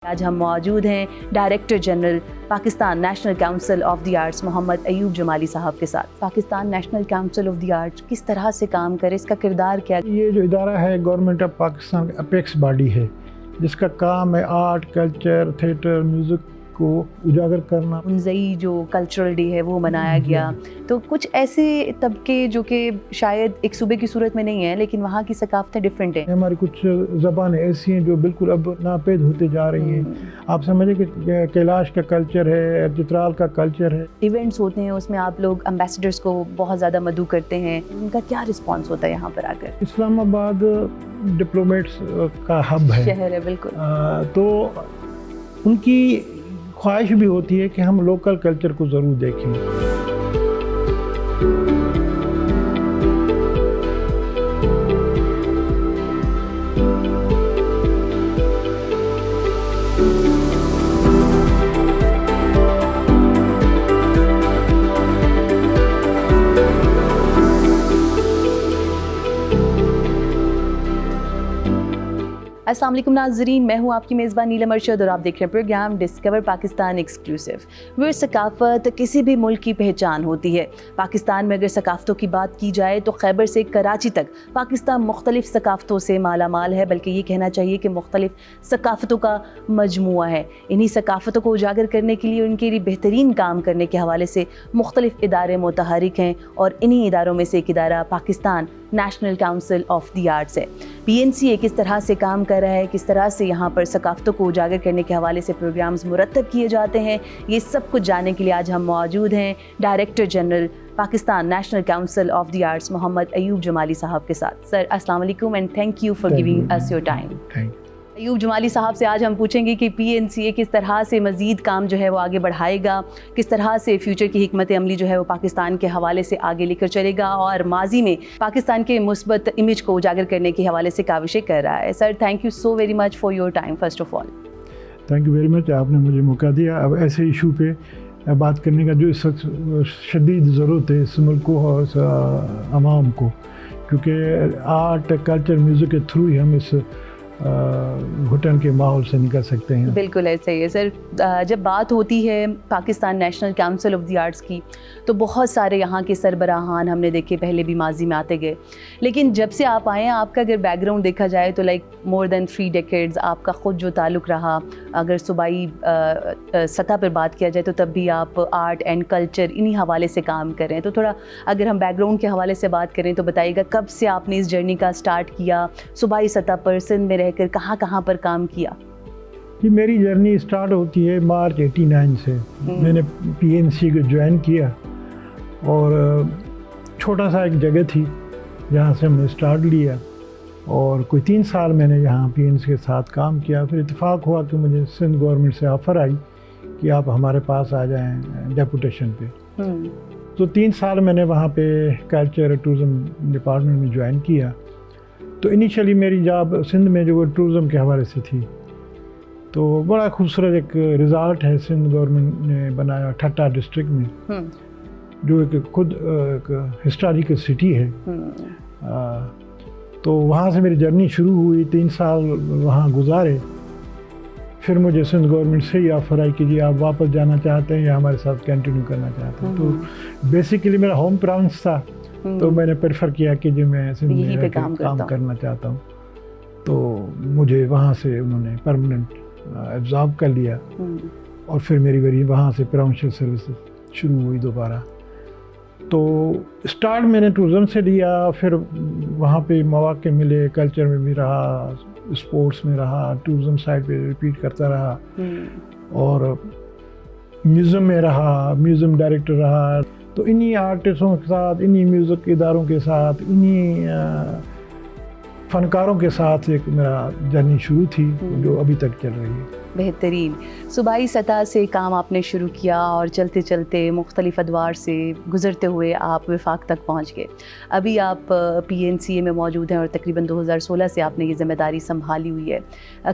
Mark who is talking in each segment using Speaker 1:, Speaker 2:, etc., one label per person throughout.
Speaker 1: آج ہم موجود ہیں director general Pakistan national council of the arts Muhammad Ayub Jamali صاحب کے ساتھ۔ Pakistan national council of the arts کس طرح سے کام کرے، اس کا کردار کیا؟
Speaker 2: یہ جو ادارہ ہے گورنمنٹ آف پاکستان کا اپیکس باڈی ہے، جس کا کام ہے آرٹ، کلچر، تھیٹر، میوزک کو اجاگر کرنا۔
Speaker 1: منزئی جو کلچرل ڈے ہے وہ منایا گیا، تو کچھ ایسے طبقے جو کہ شاید ایک صوبے کی صورت میں نہیں ہیں لیکن وہاں کی ثقافتیں ڈیفرنٹ ہیں۔
Speaker 2: ہماری کچھ زبانیں ایسی ہیں جو بالکل اب ناپید ہوتے جا رہی ہیں۔ آپ سمجھیں کہ کیلاش کا کلچر ہے، چترال کا کلچر ہے۔
Speaker 1: ایونٹس ہوتے ہیں اس میں آپ لوگ امبیسڈرز کو بہت زیادہ مدعو کرتے ہیں، ان کا کیا رسپانس ہوتا ہے یہاں پر آ کر؟
Speaker 2: اسلام آباد ڈپلومیٹس کا ہب ہے،
Speaker 1: شہر ہے بالکل،
Speaker 2: تو ان کی خواہش بھی ہوتی ہے کہ ہم لوکل کلچر کو ضرور دیکھیں۔
Speaker 1: السلام علیکم ناظرین، میں ہوں آپ کی میزبان نیلم ارشد اور آپ دیکھ رہے ہیں پروگرام ڈسکور پاکستان ایکسکلوسیو۔ وہ ثقافت کسی بھی ملک کی پہچان ہوتی ہے۔ پاکستان میں اگر ثقافتوں کی بات کی جائے تو خیبر سے کراچی تک پاکستان مختلف ثقافتوں سے مالا مال ہے، بلکہ یہ کہنا چاہیے کہ مختلف ثقافتوں کا مجموعہ ہے۔ انہی ثقافتوں کو اجاگر کرنے کے لیے، ان کے لیے بہترین کام کرنے کے حوالے سے مختلف ادارے متحرک ہیں، اور انہی اداروں میں سے ایک ادارہ Pakistan national council of the arts ہے۔ PNCA کس طرح سے کام کر رہا ہے، کس طرح سے یہاں پر ثقافتوں کو اجاگر کرنے کے حوالے سے پروگرامز مرتب کیے جاتے ہیں، یہ سب کچھ جاننے کے لیے آج ہم موجود ہیں director general Pakistan national council of the arts Muhammad Ayub Jamali صاحب کے ساتھ۔ سر السلام علیکم and thank you for giving us your time. Ayub Jamali صاحب سے آج ہم پوچھیں گے کہ PNCA کس طرح سے مزید کام جو ہے وہ آگے بڑھائے گا، کس طرح سے فیوچر کی حکمت عملی جو ہے وہ پاکستان کے حوالے سے آگے لے کر چلے گا، اور ماضی میں پاکستان کے مثبت امیج کو اجاگر کرنے کے حوالے سے کاوشیں کر رہا ہے۔ سر thank you so very much for your time first of all.
Speaker 2: Thank you very much, آپ نے مجھے موقع دیا اب ایسے ایشو پہ بات کرنے کا جو اس وقت شدید ضرورت ہے اس ملک کو اور اس عوام کو، کیونکہ آرٹ، کلچر، میوزک کے تھرو ہی ہم اس گھٹن کے ماحول سے نکل سکتے ہیں۔
Speaker 1: بالکل ایسا ہی ہے سر۔ جب بات ہوتی ہے Pakistan national council of the arts کی تو بہت سارے یہاں کے سربراہان ہم نے دیکھے، پہلے بھی ماضی میں آتے گئے، لیکن جب سے آپ آئے ہیں آپ کا اگر بیک گراؤنڈ دیکھا جائے تو لائک مور دین 3 ڈیکیڈز آپ کا خود جو تعلق رہا، اگر صوبائی سطح پر بات کیا جائے تو تب بھی آپ آرٹ اینڈ کلچر انہی حوالے سے کام کر رہے ہیں، تو تھوڑا اگر ہم بیک گراؤنڈ کے حوالے سے بات کریں تو بتائیے گا کب سے آپ نے اس جرنی کا سٹارٹ کیا، صوبائی سطح پر سندھ میں رہ کر کہاں کہاں پر کام کیا؟
Speaker 2: جی میری جرنی اسٹارٹ ہوتی ہے مارچ 89 سے۔ میں نے PNCA کو جوائن کیا، اور چھوٹا سا ایک جگہ تھی جہاں سے ہم نے اسٹارٹ لیا، اور کوئی 3 سال میں نے یہاں PNCA کے ساتھ کام کیا۔ پھر اتفاق ہوا کہ مجھے سندھ گورنمنٹ سے آفر آئی کہ آپ ہمارے پاس آ جائیں ڈیپوٹیشن پہ، تو 3 سال میں نے وہاں پہ کلچر ٹورزم ڈپارٹمنٹ میں جوائن کیا۔ تو انیشلی میری جاب سندھ میں جو وہ ٹورزم کے حوالے سے تھی، تو بڑا خوبصورت ایک رزالٹ ہے سندھ گورنمنٹ نے بنایا ٹھٹہ ڈسٹرکٹ میں، جو ایک خود ایک ہسٹوریکل سٹی ہے۔ تو وہاں سے میری جرنی شروع ہوئی، 3 سال وہاں گزارے۔ پھر مجھے سندھ گورنمنٹ سے ہی آفر آئی کہ جی آپ واپس جانا چاہتے ہیں یا ہمارے ساتھ کنٹینیو کرنا چاہتے ہیں۔ تو بیسیکلی میرا ہوم پرونس تھا، تو میں نے پریفر کیا کہ جو میں سندھ میں کام کرنا چاہتا ہوں، تو مجھے وہاں سے انہوں نے پرماننٹ ایبزارب کر لیا، اور پھر میری وہاں سے پروونشل سروس شروع ہوئی دوبارہ۔ تو اسٹارٹ میں نے ٹورزم سے لیا، پھر وہاں پہ مواقع ملے، کلچر میں بھی رہا، اسپورٹس میں رہا، ٹورزم سائٹ پہ ریپیٹ کرتا رہا، اور میوزیم میں رہا، میوزیم ڈائریکٹر رہا۔ تو انہی آرٹسٹوں کے ساتھ، انہی میوزک اداروں کے ساتھ، انہی فنکاروں کے ساتھ ایک میرا جرنی شروع تھی جو ابھی تک چل رہی ہے۔
Speaker 1: بہترین صوبائی سطح سے کام آپ نے شروع کیا، اور چلتے چلتے مختلف ادوار سے گزرتے ہوئے آپ وفاق تک پہنچ گئے۔ ابھی آپ PNCA میں موجود ہیں، اور تقریباً 2016 سے آپ نے یہ ذمہ داری سنبھالی ہوئی ہے۔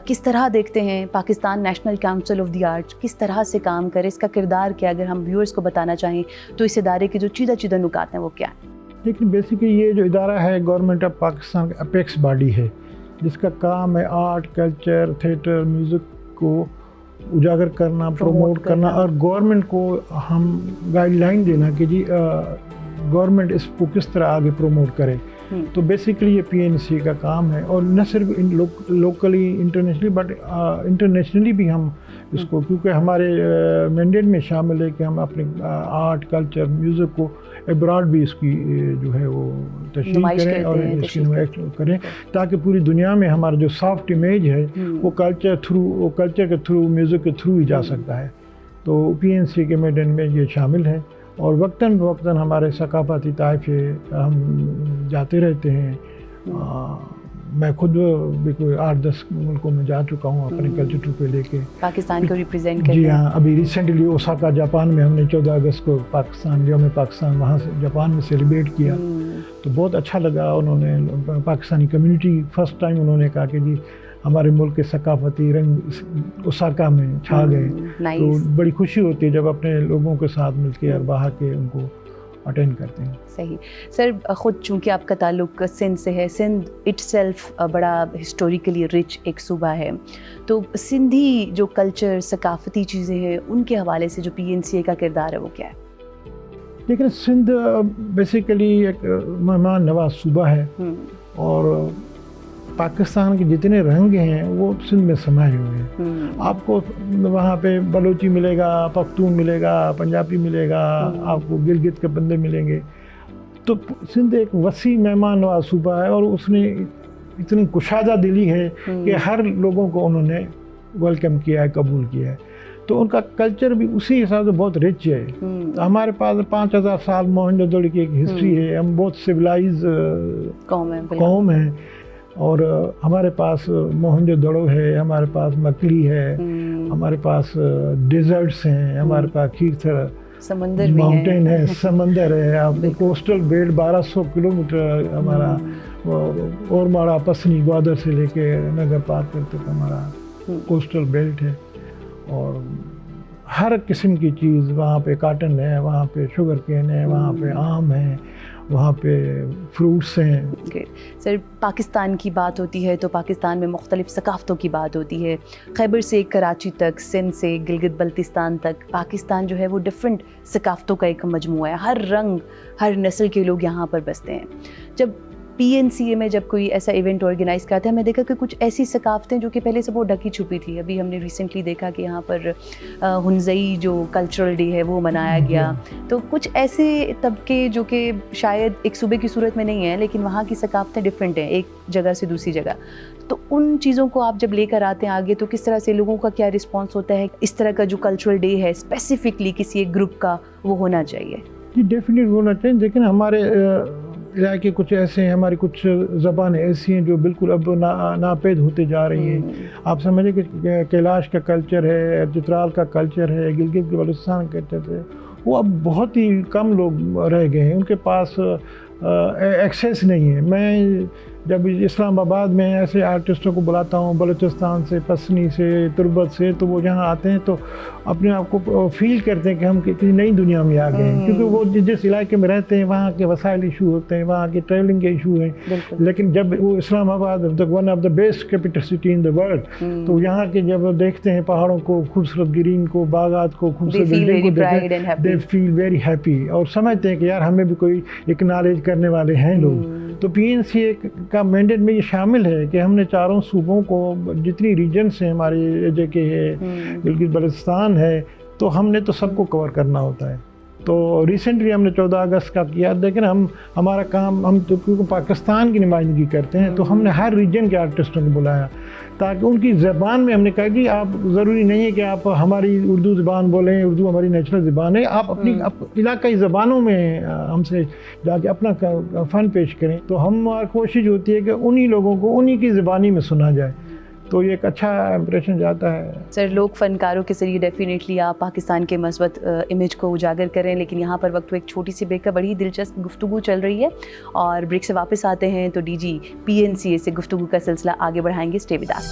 Speaker 1: کس طرح دیکھتے ہیں Pakistan national council of the arts کس طرح سے کام کرے، اس کا کردار کیا؟ اگر ہم ویورز کو بتانا چاہیں تو اس ادارے کے جو چیدہ نکات ہیں وہ کیا ہیں؟
Speaker 2: لیکن بیسیکلی یہ جو ادارہ ہے گورنمنٹ آف پاکستان کا اپیکس باڈی ہے، جس کا کام ہے آرٹ، کلچر، تھیٹر، میوزک کو उजागर करना, प्रमोट करना और गवर्नमेंट को हम गाइडलाइन देना कि जी गवर्नमेंट इसको किस तरह आगे प्रमोट करे। तो बेसिकली ये PNCA का काम है, और न सिर्फ लोकली इंटरनेशनली बट इंटरनेशनली भी हम इसको, क्योंकि हमारे मैंडेट में शामिल है कि हम अपने आर्ट, कल्चर, म्यूज़िक को अब्रॉड भी इसकी जो है वो तशहीर करें और इसकी नुमाइश करें, ताकि पूरी दुनिया में हमारा जो सॉफ्ट इमेज है वो कल्चर के थ्रू, म्यूज़िक के थ्रू ही जा सकता है। तो PNCA के मैंडेट में ये शामिल है, और वक्तन फ़वक्तन हमारे सकाफ़ती ताइफ़े हम जाते रहते हैं। मैं खुद भी कोई 8-10 मुल्कों में जा चुका हूँ अपने कल्चर टूर पे लेके,
Speaker 1: पाकिस्तान को रिप्रेजेंट करते हैं।
Speaker 2: जी हाँ, अभी रिसेंटली ओसाका जापान में हमने 14 अगस्त को यौम पाकिस्तान वहाँ से जापान में सेलिब्रेट किया, तो बहुत अच्छा लगा। उन्होंने पाकिस्तानी कम्युनिटी फर्स्ट टाइम उन्होंने कहा कि जी हमारे मुल्क के सकाफती रंग ओसाका में छा गए। तो बड़ी खुशी होती है जब अपने लोगों के साथ मिलकर और बाहर के उनको अटेंड करते हैं।
Speaker 1: सही सर, ख़ुद चूँकि आपका ताल्लुक़ सिंध से है, सिंध इटसेल्फ बड़ा हिस्टोरिकली रिच एक सूबा है, तो सिंधी जो कल्चर, सकाफ़ती चीज़ें हैं, उनके हवाले से जो PNCA का किरदार है वो क्या है?
Speaker 2: लेकिन सिंध बेसिकली एक मेहमान नवाज सूबा है, और पाकिस्तान के जितने रंग हैं वो सिंध में समाये हुए हैं। आपको वहाँ पे बलोची मिलेगा, पख्तून मिलेगा, पंजाबी मिलेगा, आपको गिलगित के बंदे मिलेंगे। तो सिंध एक वसी मेहमान नवाज सूबा है, और उसने इतनी कुशादा दिली है कि हर लोगों को उन्होंने वेलकम किया है, कबूल किया है। तो उनका कल्चर भी उसी हिसाब से बहुत रिच है। हमारे पास 5000 साल मोहनजोदड़ो की एक हिस्ट्री है, हम बहुत सिविलाइज कौम है, और हमारे पास मोहनजोदड़ो है, हमारे पास मकली है, हमारे पास डेजर्ट्स हैं, हमारे पास खीर
Speaker 1: समंदर
Speaker 2: माउंटेन है, समंदर है, आपको कोस्टल बेल्ट 1200 किलोमीटर हमारा, और माड़ा पसनी ग्वादर से लेके नगर पार्कर तक हमारा कोस्टल बेल्ट है। और हर किस्म की चीज़ वहाँ पे, काटन है, वहाँ पे शुगर केन है, वहाँ पे आम है, वहाँ पे फ्रूट्स हैं।
Speaker 1: सर, पाकिस्तान की बात होती है तो पाकिस्तान में मुख्तलिफ़ सकाफ़तों की बात होती है। खैबर से कराची तक, सिंध से गिलगित बल्तिस्तान तक, पाकिस्तान जो है वो डिफरेंट सकाफ़तों का एक मजमूआ है। हर रंग, हर नस्ल के लोग यहाँ पर बसते हैं। जब PNCA में जब कोई ऐसा इवेंट ऑर्गेनाइज़ करता है, हमने देखा कि कुछ ऐसी सकाफ़तें जो कि पहले से बहुत ढकी छुपी थी। अभी हमने रिसेंटली देखा कि यहाँ पर हुनज़ई जो कल्चरल डे है वो मनाया गया। तो कुछ ऐसे तबके जो कि शायद एक सूबे की सूरत में नहीं है, लेकिन वहाँ की सकाफ़तें डिफरेंट हैं एक जगह से दूसरी जगह। तो उन चीज़ों को आप जब लेकर आते हैं आगे, तो किस तरह से लोगों का क्या रिस्पॉन्स होता है? इस तरह का जो कल्चरल डे है स्पेसिफिकली किसी एक ग्रुप का, वो होना चाहिए?
Speaker 2: जी डेफिनेट होना चाहिए, लेकिन हमारे इलाके कुछ ऐसे हैं, हमारी कुछ ज़बानें ऐसी हैं जो बिल्कुल अब नापेद होते जा रही हैं। आप समझें कि कैलाश का कल्चर है, चित्राल का कल्चर है, गिलगित बल्तिस्तान का कल्चर है, वो अब बहुत ही कम लोग रह गए हैं, उनके पास एक्सेस नहीं है। मैं जब इस्लामाबाद में ऐसे आर्टिस्टों को बुलाता हूँ, बलूचिस्तान से, पसनी से, तुर्बत से, तो वो यहाँ आते हैं तो अपने आप को फील करते हैं कि हम किसी नई दुनिया में आ गए हैं, क्योंकि वो जिस इलाके में रहते हैं वहाँ के वसाइल इशू होते हैं, वहाँ के ट्रैवलिंग के इशू हैं। लेकिन जब वो Islamabad one of the best capital city in the world, तो यहाँ के जब देखते हैं पहाड़ों को, खूबसूरत ग्रीन को, बागात को, खूबसूरत बिल्डिंग को देखते, दे फील वेरी हैप्पी, और समझते हैं कि यार हमें भी कोई एक्नॉलेज करने वाले हैं लोग। तो PNCA का मैंडेट में ये शामिल है कि हमने चारों सूबों को, जितनी रीजन्स हैं हमारे, JK है, गिलगित बल्तिस्तान है, तो हमने तो सबको कवर करना होता है। तो रिसेंटली हमने 14 अगस्त का किया, लेकिन हमारा काम, हम तो क्योंकि पाकिस्तान की नुमाइंदगी करते हैं, तो हमने हर रीजन के आर्टिस्टों को बुलाया, ताकि उनकी ज़बान में हमने कहा कि आप ज़रूरी नहीं है कि आप हमारी उर्दू ज़बान बोलें, उर्दू हमारी नेशनल ज़बान है, आप अपनी इलाकाई ज़बानों में हमसे जाके अपना फ़न पेश करें। तो हमारी कोशिश होती है कि उन्हीं लोगों को उन्हीं की ज़बानी में सुना जाए, तो ये एक अच्छा इम्प्रेशन जाता है।
Speaker 1: सर, लोक फनकारों के ज़रिए डेफिनेटली आप पाकिस्तान के मस्बत इमेज को उजागर करें, लेकिन यहाँ पर वक्त एक छोटी सी ब्रेक का, बड़ी ही दिलचस्प गुफ्तगू चल रही है, और ब्रेक से वापस आते हैं तो DG PNCA से गुफ्तगू का सिलसिला आगे बढ़ाएंगे। Stay with us.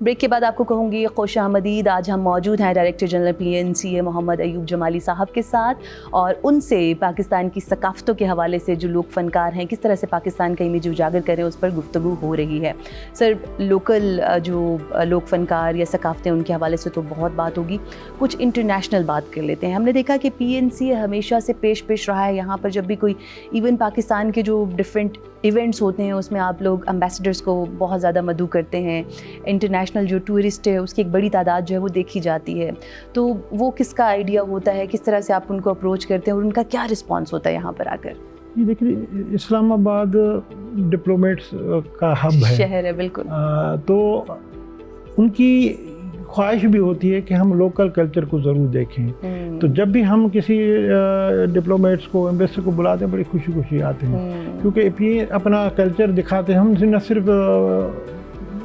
Speaker 1: ब्रेक के बाद आपको कहूँगी खुश आमदीद। आज हम मौजूद हैं director general PNCA Mohammad Ayub Jamali sahab के साथ, और उनसे पाकिस्तान की सकाफ़तों के हवाले से जो लोक फ़नकार हैं किस तरह से पाकिस्तान का इमेज उजागर करें उस पर गुफ्तगू हो रही है। सर, लोकल जो लोक फ़नकार या सकाफ़तें उनके हवाले से तो बहुत बात होगी, कुछ इंटरनेशनल बात कर लेते हैं। हमने देखा कि PNCA हमेशा से पेश रहा है यहाँ पर, जब भी कोई इवन पाकिस्तान के जो डिफरेंट इवेंट्स होते हैं उसमें आप लोग एम्बेसडर्स को बहुत ज़्यादा मदऊ करते हैं। इंटरनेशनल जो टूरिस्ट है उसकी एक बड़ी तादाद जो है वो देखी जाती है, तो वो किसका आइडिया होता है, किस तरह से आप उनको अप्रोच करते हैं और उनका क्या रिस्पॉन्स होता है यहाँ पर आकर?
Speaker 2: ये देखिए, इस्लामाबाद डिप्लोमेट्स का हब है,
Speaker 1: शहर है, बिल्कुल।
Speaker 2: तो उनकी ख्वाहिश भी होती है कि हम लोकल कल्चर को ज़रूर देखें। तो जब भी हम किसी डिप्लोमेट्स को, एम्बेसडर को बुलाते हैं, बड़ी खुशी आते हैं, क्योंकि ये अपना कल्चर दिखाते हैं। हम न सिर्फ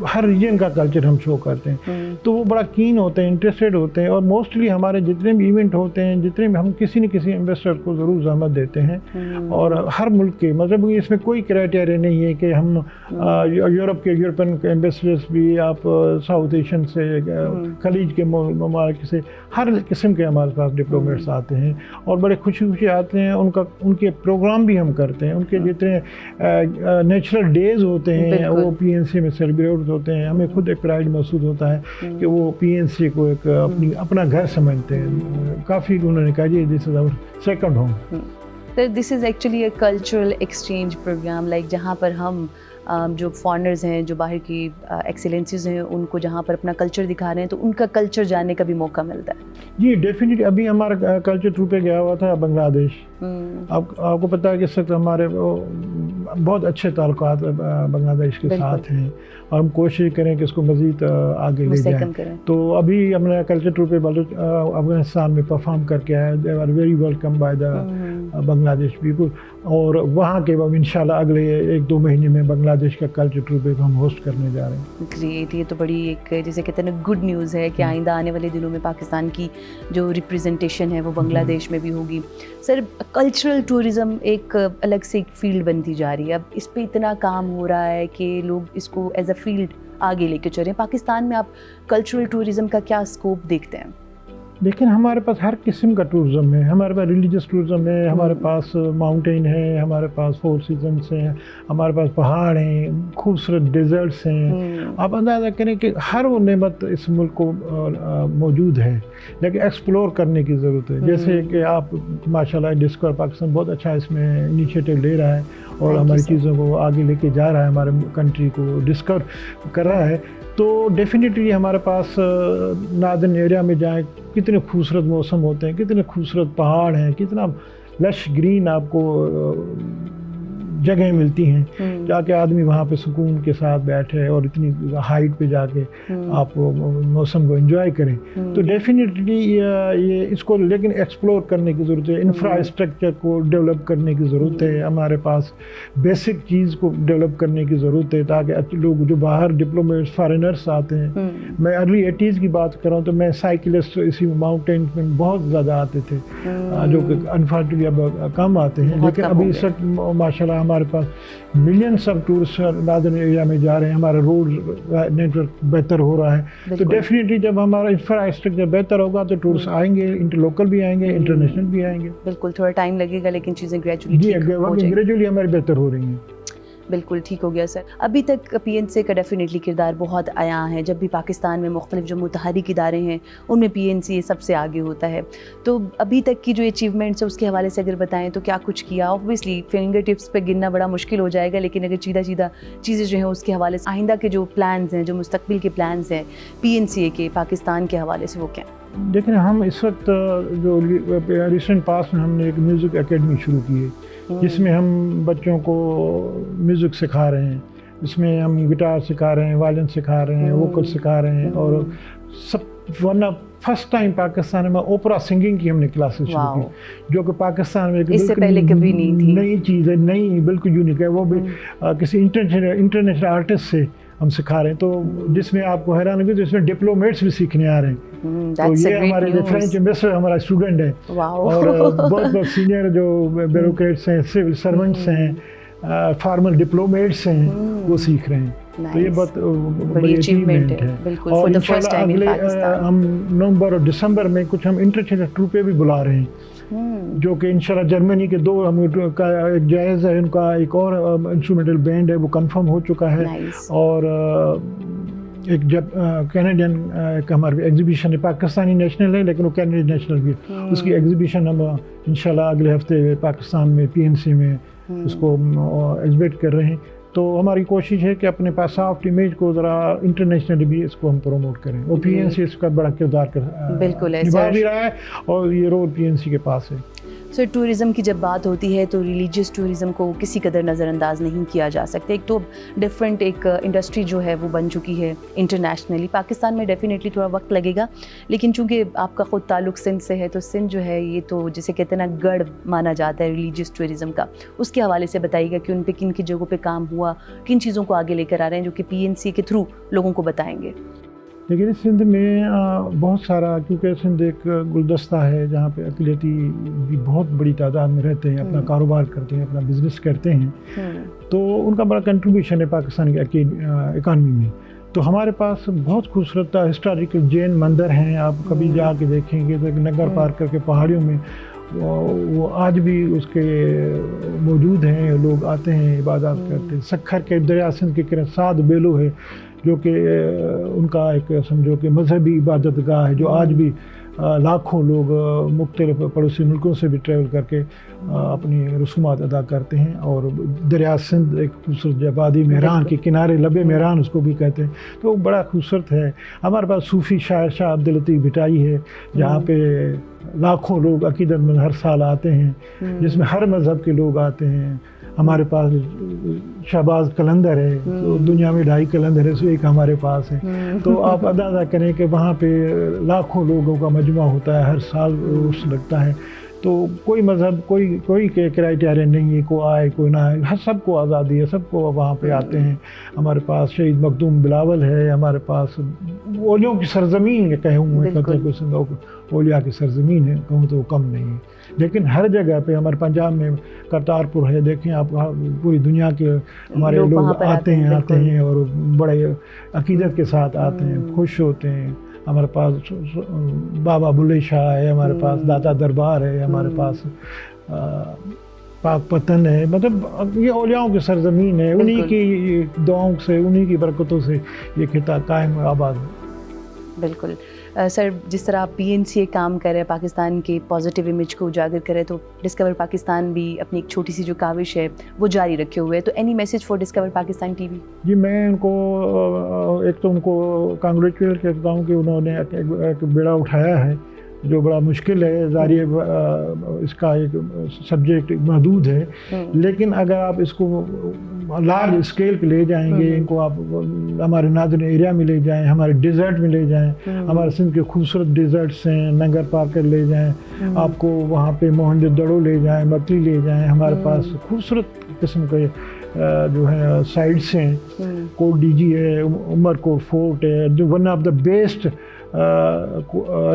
Speaker 2: हर रीजन का कल्चर हम शो करते हैं, तो वो बड़ा कीन होते हैं, इंटरेस्टेड होते हैं। और मोस्टली हमारे जितने भी इवेंट होते हैं, जितने भी, हम किसी न किसी इन्वेस्टर को ज़रूर ज़हमत देते हैं। और हर मुल्क के, मतलब इसमें कोई क्राइटेरिया नहीं है कि हम यूरोप के, यूरोपियन एम्बेसडर्स भी, आप साउथ एशियन से, खलीज के ममालिक से, हर किस्म के हमारे पास डिप्लोमेट्स आते हैं और बड़े खुशी आते हैं। उनके प्रोग्राम भी हम करते हैं। उनके जितने नेचुरल डेज़ होते हैं वो PNCA में सेलिब्रेट होते हैं। हमें खुद एक प्राइड महसूस होता है कि वो PNCA को एक अपना घर समझते हैं। काफ़ी उन्होंने कहा जी, this is our second home.
Speaker 1: Sir, this is actually a cultural exchange programme, like जहाँ पर हम जो फॉरेनर्स हैं, जो बाहर की एक्सीलेंसीज हैं, उनको जहाँ पर अपना कल्चर दिखा रहे हैं तो उनका कल्चर जानने का भी मौका मिलता है।
Speaker 2: जी डेफिनेटली। अभी हमारा कल्चर टूर पे गया हुआ था बांग्लादेश। आपको पता है कि इस वक्त हमारे बहुत अच्छे ताल्लुकात बांग्लादेश के साथ हैं और हम कोशिश करें कि इसको मज़ीद आगे ले जाएं। तो अभी हमने कल्चर टूर पे अफगानिस्तान में परफॉर्म करके आए। They are very welcome by the Bangladesh people. और वहाँ के अब इंशाल्लाह अगले 1-2 महीने में बांग्लादेश का कल्चर टूर पे हम होस्ट करने जा रहे हैं।
Speaker 1: ग्रेट, ये तो बड़ी एक, जैसे कहते हैं ना, गुड न्यूज़ है कि आइंदा आने वाले दिनों में पाकिस्तान की जो रिप्रेजेंटेशन है वो बांग्लादेश में भी होगी। सर, कल्चरल टूरिज़म एक अलग से एक फील्ड बनती जा रही है। अब इस पे इतना काम हो रहा है कि लोग इसको एज अ फील्ड आगे लेके चल रहे हैं। पाकिस्तान में आप कल्चरल टूरिज़म का क्या स्कोप देखते हैं?
Speaker 2: लेकिन हमारे पास हर किस्म का टूरिज़म है। हमारे पास रिलीजियस टूरिज़म है, हमारे पास माउंटेन है, हमारे पास 4 सीजन्स हैं, हमारे पास पहाड़ हैं, खूबसूरत डेजर्ट्स हैं। आप अंदाज़ा करें कि हर वो नेमत इस मुल्क को मौजूद है, लेकिन एक्सप्लोर करने की ज़रूरत है। जैसे कि आप माशाल्लाह डिस्कवर पाकिस्तान बहुत अच्छा इसमें इनिशिएटिव ले रहा है और हमारी चीज़ों को आगे लेके जा रहा है, हमारे कंट्री को डिस्कवर कर रहा है। तो डेफिनेटली हमारे पास नॉर्दर्न एरिया में जाएं, कितने खूबसूरत मौसम होते हैं, कितने खूबसूरत पहाड़ हैं, कितना लश ग्रीन आपको जगह मिलती हैं, जाके आदमी वहाँ पे सुकून के साथ बैठे और इतनी हाइट पे जाके आप मौसम को एंजॉय करें। तो डेफिनेटली ये इसको लेकिन एक्सप्लोर करने की ज़रूरत है। इंफ्रास्ट्रक्चर को डेवलप करने की ज़रूरत है। हमारे पास बेसिक चीज़ को डेवलप करने की ज़रूरत है ताकि लोग जो बाहर डिप्लोमेट्स फॉरेनर्स आते हैं, मैं अर्ली 80s की बात कर रहा हूँ, तो मैं साइकिलिस्ट इसी माउंटेन में बहुत ज़्यादा आते थे, जो कि अनफॉर्चुनेटली अब कम आते हैं। लेकिन अभी इस वक्त माशाल्लाह हमारे पास millions of tourist northern area में जा रहे हैं। हमारा रोड नेटवर्क बेहतर हो रहा है। तो डेफिनेटली जब हमारा इंफ्रास्ट्रक्चर बेहतर होगा तो टूरिस्ट आएंगे, इंटर लोकल भी आएंगे, इंटरनेशनल भी आएंगे।
Speaker 1: बिल्कुल, थोड़ा टाइम लगेगा लेकिन चीज़ें ग्रेजुअली
Speaker 2: हमारी बेहतर हो रही हैं।
Speaker 1: बिल्कुल ठीक हो गया सर। अभी तक PNCA का डेफिनेटली किरदार बहुत आया है। जब भी पाकिस्तान में मुख्तलिफ जो मुतहरिक इदारे हैं उनमें PNCA सबसे आगे होता है। तो अभी तक की जो अचीवमेंट्स है उसके हवाले से अगर बताएं तो क्या कुछ किया? ऑब्वियसली फिंगर टिप्स पे गिनना बड़ा मुश्किल हो जाएगा, लेकिन अगर सीधा चीज़ें जो हैं उसके हवाले से आइंदा के जो प्लान्स हैं, जो मुस्तकबिल के प्लान्स हैं PNCA के पाकिस्तान के हवाले से, वो क्या?
Speaker 2: देखें, हम इस वक्त जो रिसेंट पास में हमने एक म्यूज़िक एकेडमी शुरू की है जिसमें हम बच्चों को म्यूज़िक सिखा रहे हैं। इसमें हम गिटार सिखा रहे हैं, वायलिन सिखा रहे हैं, वोकल सिखा रहे हैं और सब वरना फर्स्ट टाइम पाकिस्तान में ओपेरा सिंगिंग की हमने क्लासेस शुरू की, जो कि पाकिस्तान में
Speaker 1: इससे पहले कभी नहीं थी।
Speaker 2: नई चीज़ है, नई बिल्कुल यूनिक है। वो भी किसी इंटरनेशनल आर्टिस्ट से हम सिखा रहे हैं, तो जिसमें आपको हैरान होगी, तो इसमें डिप्लोमेट्स भी सीखने आ रहे हैं। तो ये हमारे जो फ्रेंच एम्बेसडर हमारा स्टूडेंट है और बहुत सीनियर जो ब्यूरोक्रेट्स हैं, सिविल सर्वेंट्स हैं, फॉर्मल डिप्लोमेट्स हैं, वो सीख रहे हैं। تو یہ بہت بڑی اچیومنٹ ہے. اور انشاءاللہ اگلے ہم نومبر اور دسمبر میں کچھ ہم انٹرنیشنل ٹروپیں بھی بلا رہے ہیں جو کہ انشاءاللہ جرمنی کے 2 ہم کا ایک جائز ہے، ان کا ایک اور انسٹرومنٹل بینڈ ہے وہ کنفرم ہو چکا ہے. اور ایک جب کینیڈین ایک ہماری ایگزیبیشن ہے، پاکستانی نیشنل ہے لیکن وہ کینیڈین نیشنل بھی، اس کی ایگزیبیشن ہم انشاءاللہ اگلے ہفتے پاکستان میں PNC میں اس کو ایگزیبٹ کر رہے ہیں. تو ہماری کوشش ہے کہ اپنے پاس سافٹ امیج کو ذرا انٹرنیشنلی بھی اس کو ہم پروموٹ کریں. اور PNC اس کا بڑا کردار نبھا بھی رہا ہے اور یہ رول PNC کے پاس ہے.
Speaker 1: سر ٹورزم کی جب بات ہوتی ہے تو ریلیجیس ٹورزم کو کسی قدر نظر انداز نہیں کیا جا سکتا. ایک تو ڈفرینٹ ایک انڈسٹری جو ہے وہ بن چکی ہے انٹرنیشنلی. پاکستان میں ڈیفینیٹلی تھوڑا وقت لگے گا، لیکن چونکہ آپ کا خود تعلق سندھ سے ہے تو سندھ جو ہے یہ تو جسے کہتے ہیں نا گڑھ مانا جاتا ہے ریلیجیس ٹورزم کا. اس کے حوالے سے بتائیے گا کہ ان پہ کن کی جگہوں پہ کام ہوا، کن چیزوں کو آگے لے کر آ رہے ہیں جو کہ PNC کے تھرو لوگوں کو بتائیں گے.
Speaker 2: لیکن سندھ میں بہت سارا، کیونکہ سندھ ایک گلدستہ ہے جہاں پہ اقلیتی بھی بہت بڑی تعداد میں رہتے ہیں، اپنا کاروبار کرتے ہیں، اپنا بزنس کرتے ہیں، تو ان کا بڑا کنٹریبیوشن ہے پاکستان کی اکانومی میں. تو ہمارے پاس بہت خوبصورت ہسٹوریکل جین مندر ہیں. آپ کبھی جا کے دیکھیں گے تو نگر پار کر کے پہاڑیوں میں وہ آج بھی اس کے موجود ہیں. لوگ آتے ہیں، عبادات کرتے ہیں. سکھر کے دریا سندھ کے کنارے ساد بیلو ہے جو کہ ان کا ایک سمجھو کہ مذہبی عبادت گاہ ہے، جو آج بھی لاکھوں لوگ مختلف پڑوسی ملکوں سے بھی ٹریول کر کے اپنی رسومات ادا کرتے ہیں. اور دریا سندھ ایک خوبصورت آبادی، مہران کے کنارے، لبے مہران اس کو بھی کہتے ہیں، تو بڑا خوبصورت ہے. ہمارے پاس صوفی شاعر شاہ عبداللطیف بھٹائی ہے جہاں پہ لاکھوں لوگ عقیدت مند ہر سال آتے ہیں، جس میں ہر مذہب کے لوگ آتے ہیں. ہمارے پاس شہباز قلندر ہے، تو دنیا میں 2.5 قلندر ہے، سو ایک ہمارے پاس ہے. تو آپ اندازہ کریں کہ وہاں پہ لاکھوں لوگوں کا مجمع ہوتا ہے، ہر سال عرس لگتا ہے. تو کوئی مذہب کوئی کرائٹیریا نہیں ہے، کوئی آئے کوئی نہ آئے، ہر سب کو آزادی ہے، سب کو وہاں پہ آتے ہیں. ہمارے پاس شہید مخدوم بلاول ہے، ہمارے پاس اولیوں کی سرزمین کہوں میں، اولیاء کی سرزمین ہے کہوں تو وہ کم نہیں ہے. لیکن ہر جگہ پہ ہمارے پنجاب میں کرتارپور ہے، دیکھیں آپ پوری دنیا کے ہمارے لوگ آتے ہیں اور بڑے عقیدت کے ساتھ آتے ہیں، خوش ہوتے ہیں. ہمارے پاس بابا بلے شاہ ہے، ہمارے پاس داتا دربار ہے، ہمارے پاس پاک پتن ہے. مطلب یہ اولیاؤں کی سرزمین ہے. انہی کی دعاؤں سے، انہی کی برکتوں سے یہ خطہ قائم و آباد ہے.
Speaker 1: بالکل سر، جس طرح PNC کام کر رہے ہیں پاکستان کے پازیٹیو امیج کو اجاگر کرے، تو ڈسکور پاکستان بھی اپنی ایک چھوٹی سی جو کاوش ہے وہ جاری رکھے ہوئے ہے. تو any message for discover Pakistan TV؟
Speaker 2: جی میں ان کو ایک تو ان کو کانگریچولیٹ کرتا ہوں کہ انہوں نے ایک بیڑا اٹھایا ہے جو بڑا مشکل ہے. ظاہر اس کا ایک سبجیکٹ محدود ہے، لیکن اگر آپ اس کو لارج اسکیل پہ لے جائیں گے، ان کو آپ ہمارے ناظرین ایریا میں لے جائیں، ہمارے ڈیزرٹ میں لے جائیں، ہمارے سندھ کے خوبصورت ڈیزرٹس ہیں، ننگر پارکر لے جائیں، آپ کو وہاں پہ موہنجو دڑو لے جائیں، مکلی لے جائیں. ہمارے پاس خوبصورت قسم کے جو ہے سائٹس ہیں. کوٹ DG ہے، عمر کوٹ فورٹ ہے جو ون آف دا بیسٹ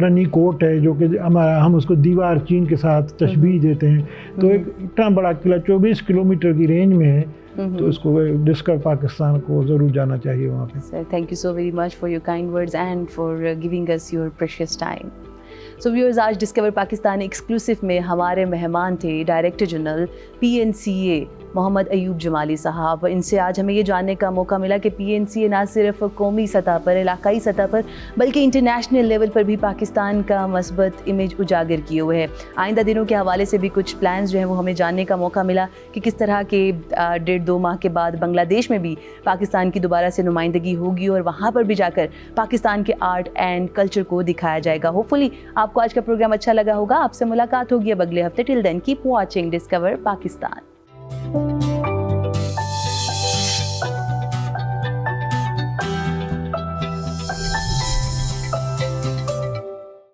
Speaker 2: رنی کوٹ ہے، جو کہ ہم اس کو دیوار چین کے ساتھ تشبیہ دیتے ہیں. تو ایک اتنا بڑا قلعہ 24 کلومیٹر کی رینج میں ہے، تو اس کو ڈسکور پاکستان کو ضرور جانا چاہیے وہاں پہ.
Speaker 1: Sir thank you so very much for your kind words and for giving us your precious time. So viewers, آج ڈسکور پاکستان ایکسکلوسیو میں ہمارے مہمان تھے director general PNCA Mohammad Ayub Jamali sahab. ان سے آج ہمیں یہ جاننے کا موقع ملا کہ PNCA نہ صرف قومی سطح پر، علاقائی سطح پر، بلکہ انٹرنیشنل لیول پر بھی پاکستان کا مثبت امیج اجاگر کیے ہوئے ہے. آئندہ دنوں کے حوالے سے بھی کچھ پلانز جو ہیں وہ ہمیں جاننے کا موقع ملا کہ کس طرح کے 1.5-2 ماہ کے بعد بنگلہ دیش میں بھی پاکستان کی دوبارہ سے نمائندگی ہوگی اور وہاں پر بھی جا کر پاکستان کے آرٹ اینڈ کلچر کو دکھایا جائے گا. ہوپفلی آپ کو آج کا پروگرام اچھا لگا ہوگا. آپ سے ملاقات ہوگی اب اگلے ہفتے. Till then keep watching discover Pakistan.